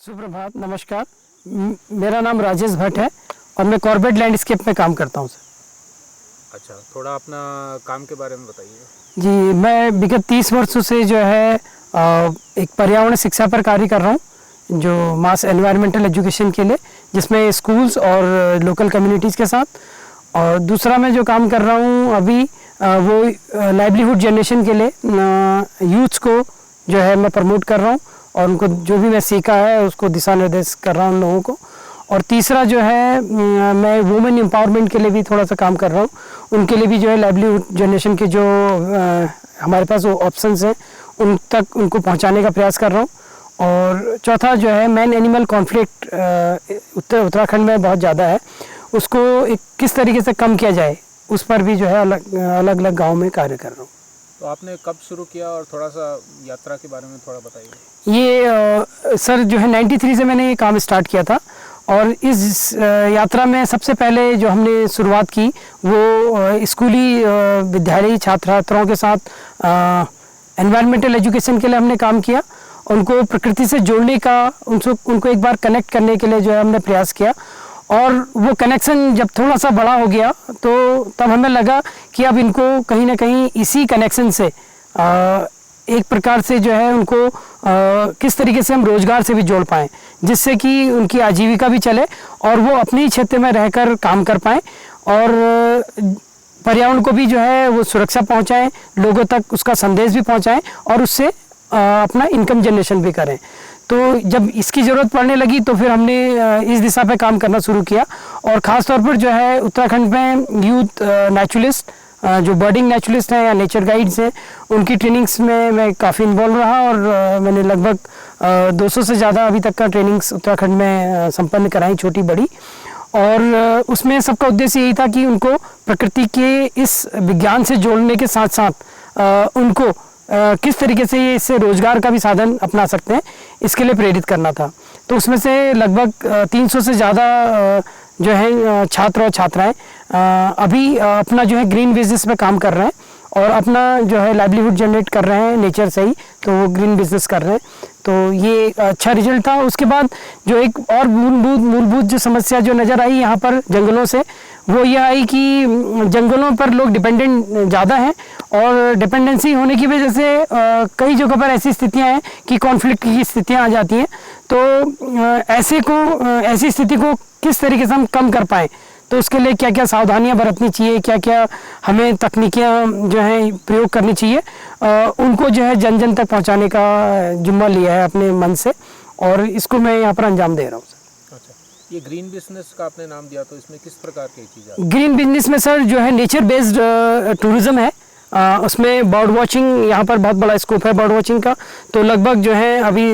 सुप्रभात, नमस्कार। मेरा नाम राजेश भट्ट है और मैं कॉर्बेट लैंडस्केप में काम करता हूँ सर। अच्छा, थोड़ा अपना काम के बारे में बताइए। जी, मैं विगत 30 वर्षों से जो है एक पर्यावरण शिक्षा पर कार्य कर रहा हूँ, जो मास एनवायरमेंटल एजुकेशन के लिए, जिसमें स्कूल्स और लोकल कम्युनिटीज़ के साथ। और दूसरा मैं जो काम कर रहा हूँ अभी वो लाइवलीहुड जनरेशन के लिए यूथ्स को जो है मैं प्रमोट कर रहा हूँ और उनको जो भी मैं सीखा है उसको दिशा निर्देश कर रहा हूँ उन लोगों को। और तीसरा जो है मैं वुमेन एम्पावरमेंट के लिए भी थोड़ा सा काम कर रहा हूँ, उनके लिए भी जो है लाइवलीहुड जनरेशन के जो हमारे पास वो ऑप्शंस हैं उन तक उनको पहुँचाने का प्रयास कर रहा हूँ। और चौथा जो है मैन एनिमल कॉन्फ्लिक्ट उत्तराखंड में बहुत ज़्यादा है, उसको एक किस तरीके से कम किया जाए उस पर भी जो है अलग अलग गाँव में कार्य कर रहा हूँ। तो आपने कब शुरू किया और थोड़ा सा यात्रा के बारे में थोड़ा बताइए। ये सर जो है 93 से मैंने ये काम स्टार्ट किया था और इस यात्रा में सबसे पहले जो हमने शुरुआत की वो स्कूली विद्यालयी छात्र छात्राओं के साथ एनवायरमेंटल एजुकेशन के लिए हमने काम किया। उनको प्रकृति से जोड़ने का, उनको एक बार कनेक्ट करने के लिए जो है हमने प्रयास किया। और वो कनेक्शन जब थोड़ा सा बड़ा हो गया तो तब हमें लगा कि अब इनको कहीं ना कहीं इसी कनेक्शन से एक प्रकार से जो है उनको किस तरीके से हम रोजगार से भी जोड़ पाएँ, जिससे कि उनकी आजीविका भी चले और वो अपने क्षेत्र में रहकर काम कर पाएँ और पर्यावरण को भी जो है वो सुरक्षा पहुँचाएँ, लोगों तक उसका संदेश भी पहुँचाएँ और उससे अपना इनकम जनरेशन भी करें। तो जब इसकी ज़रूरत पड़ने लगी तो फिर हमने इस दिशा पे काम करना शुरू किया। और ख़ास तौर पर जो है उत्तराखंड में यूथ नेचुरलिस्ट, जो बर्डिंग नेचुरलिस्ट हैं या नेचर गाइड्स हैं, उनकी ट्रेनिंग्स में मैं काफ़ी इन्वॉल्व रहा और मैंने लगभग 200 से ज़्यादा अभी तक का ट्रेनिंग्स उत्तराखंड में संपन्न कराई, छोटी बड़ी। और उसमें सबका उद्देश्य यही था कि उनको प्रकृति के इस विज्ञान से जोड़ने के साथ साथ उनको किस तरीके से ये इससे रोजगार का भी साधन अपना सकते हैं, इसके लिए प्रेरित करना था। तो उसमें से लगभग 300 से ज़्यादा जो है छात्र और छात्राएं अभी अपना जो है ग्रीन बिजनेस में काम कर रहे हैं और अपना जो है लाइवलीहुड जनरेट कर रहे हैं नेचर से ही, तो वो ग्रीन बिजनेस कर रहे हैं। तो ये अच्छा रिजल्ट था। उसके बाद जो एक और मूलभूत जो समस्या जो नज़र आई यहाँ पर जंगलों से, वो ये आई कि जंगलों पर लोग डिपेंडेंट ज़्यादा हैं और डिपेंडेंसी होने की वजह से कई जगहों पर ऐसी स्थितियाँ हैं कि कॉन्फ्लिक्ट की स्थितियाँ आ जाती हैं। तो ऐसी स्थिति को किस तरीके से हम कम कर पाएँ, तो उसके लिए क्या क्या सावधानियां बरतनी चाहिए, क्या क्या हमें तकनीकियां जो है प्रयोग करनी चाहिए, उनको जो है जन जन तक पहुंचाने का जिम्मा लिया है अपने मन से और इसको मैं यहाँ पर अंजाम दे रहा हूँ। अच्छा, ये ग्रीन बिजनेस का आपने नाम दिया, तो इसमें किस प्रकार की चीज़? ग्रीन बिजनेस में सर जो है नेचर बेस्ड टूरिज्म है, उसमें बर्ड वॉचिंग, यहाँ पर बहुत बड़ा स्कोप है बर्ड वॉचिंग का। तो लगभग जो है अभी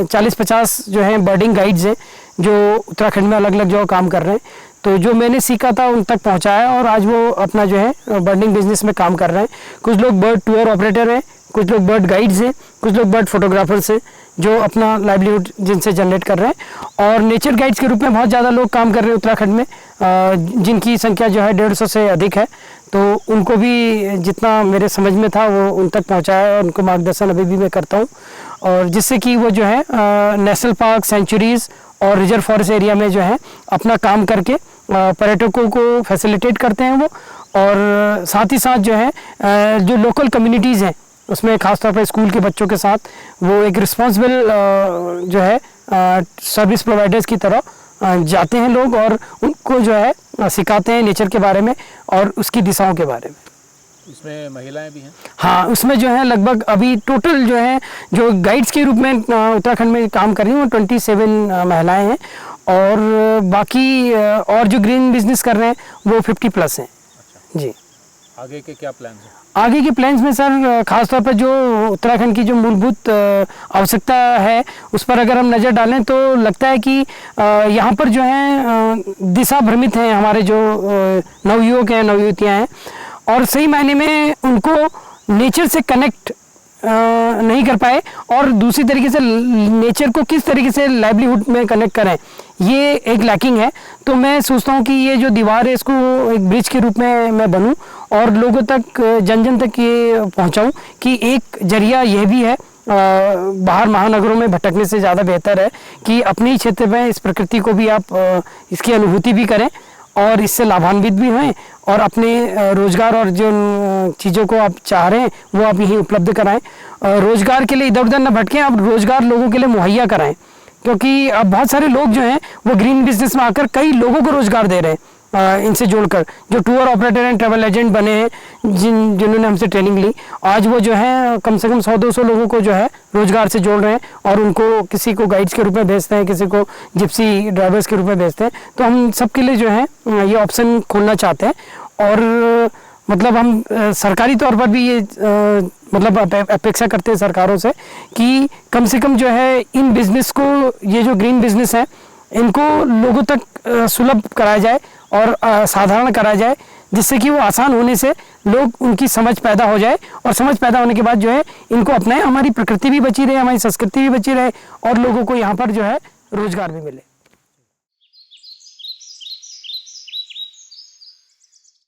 40-50 जो है बर्डिंग गाइड्स हैं जो उत्तराखंड में अलग अलग जगह काम कर रहे हैं। तो जो मैंने सीखा था उन तक पहुंचाया और आज वो अपना जो है बर्डिंग बिजनेस में काम कर रहे हैं। कुछ लोग बर्ड टूर ऑपरेटर हैं, कुछ लोग बर्ड गाइड्स हैं, कुछ लोग बर्ड फोटोग्राफर्स हैं जो अपना लाइवलीहुड जिनसे जनरेट कर रहे हैं। और नेचर गाइड्स के रूप में बहुत ज़्यादा लोग काम कर रहे हैं उत्तराखंड में, जिनकी संख्या जो है 150 से अधिक है। तो उनको भी जितना मेरे समझ में था वो उन तक पहुँचाया और उनको मार्गदर्शन अभी भी मैं करता हूँ, और जिससे कि वो जो है नेशनल पार्क, सेंचुरीज़ और रिजर्व फॉरेस्ट एरिया में जो है अपना काम करके पर्यटकों को फैसिलिटेट करते हैं वो। और साथ ही साथ जो है जो लोकल कम्युनिटीज़ हैं उसमें खासतौर पर स्कूल के बच्चों के साथ वो एक रिस्पॉन्सिबल जो है सर्विस प्रोवाइडर्स की तरह जाते हैं लोग और उनको जो है सिखाते हैं नेचर के बारे में और उसकी दिशाओं के बारे में। इसमें महिलाएं भी हैं? हाँ, उसमें जो है लगभग अभी टोटल जो है जो गाइड्स के रूप में उत्तराखंड में काम कर रही हैं वो 27 महिलाएं हैं और बाकी और जो ग्रीन बिजनेस कर रहे हैं वो 50+ हैं। अच्छा जी, आगे के क्या प्लान्स हैं? आगे के प्लान्स में सर खासतौर पर जो उत्तराखंड की जो मूलभूत आवश्यकता है उस पर अगर हम नज़र डालें तो लगता है कि यहाँ पर जो है दिशा भ्रमित हैं हमारे जो नवयुवक हैं, नवयुवतियाँ हैं, और सही मायने में उनको नेचर से कनेक्ट नहीं कर पाए और दूसरी तरीके से नेचर को किस तरीके से लाइवलीहुड में कनेक्ट करें, ये एक लैकिंग है। तो मैं सोचता हूँ कि ये जो दीवार है इसको एक ब्रिज के रूप में मैं बनूँ और लोगों तक, जन जन तक ये पहुँचाऊँ कि एक जरिया यह भी है बाहर महानगरों में भटकने से ज़्यादा बेहतर है कि अपने ही क्षेत्र में इस प्रकृति को भी आप इसकी अनुभूति भी करें और इससे लाभान्वित भी हों और अपने रोज़गार और जो चीज़ों को आप चाह रहे हैं वो आप यहीं उपलब्ध कराएं। रोज़गार के लिए इधर उधर न भटकें, आप रोज़गार लोगों के लिए मुहैया कराएं, क्योंकि अब बहुत सारे लोग जो हैं वो ग्रीन बिजनेस में आकर कई लोगों को रोज़गार दे रहे हैं। इनसे जोड़कर जो tour operator and travel agent बने हैं, जिन्होंने हमसे ट्रेनिंग ली, आज वो जो है कम से कम 100-200 लोगों को जो है रोज़गार से जोड़ रहे हैं और उनको किसी को गाइड्स के रूप में भेजते हैं, किसी को जिप्सी ड्राइवर्स के रूप में भेजते हैं। तो हम सबके लिए जो है ये ऑप्शन खोलना चाहते हैं और मतलब हम सरकारी तौर पर भी ये मतलब अपेक्षा करते हैं सरकारों से कि कम से कम जो है इन बिज़नेस को, ये जो ग्रीन बिज़नेस है, इनको लोगों तक सुलभ कराया जाए और साधारण कराया जाए, जिससे कि वो आसान होने से लोग उनकी समझ पैदा हो जाए और समझ पैदा होने के बाद जो है इनको अपनाएं, हमारी प्रकृति भी बची रहे, हमारी संस्कृति भी बची रहे और लोगों को यहाँ पर जो है रोज़गार भी मिले।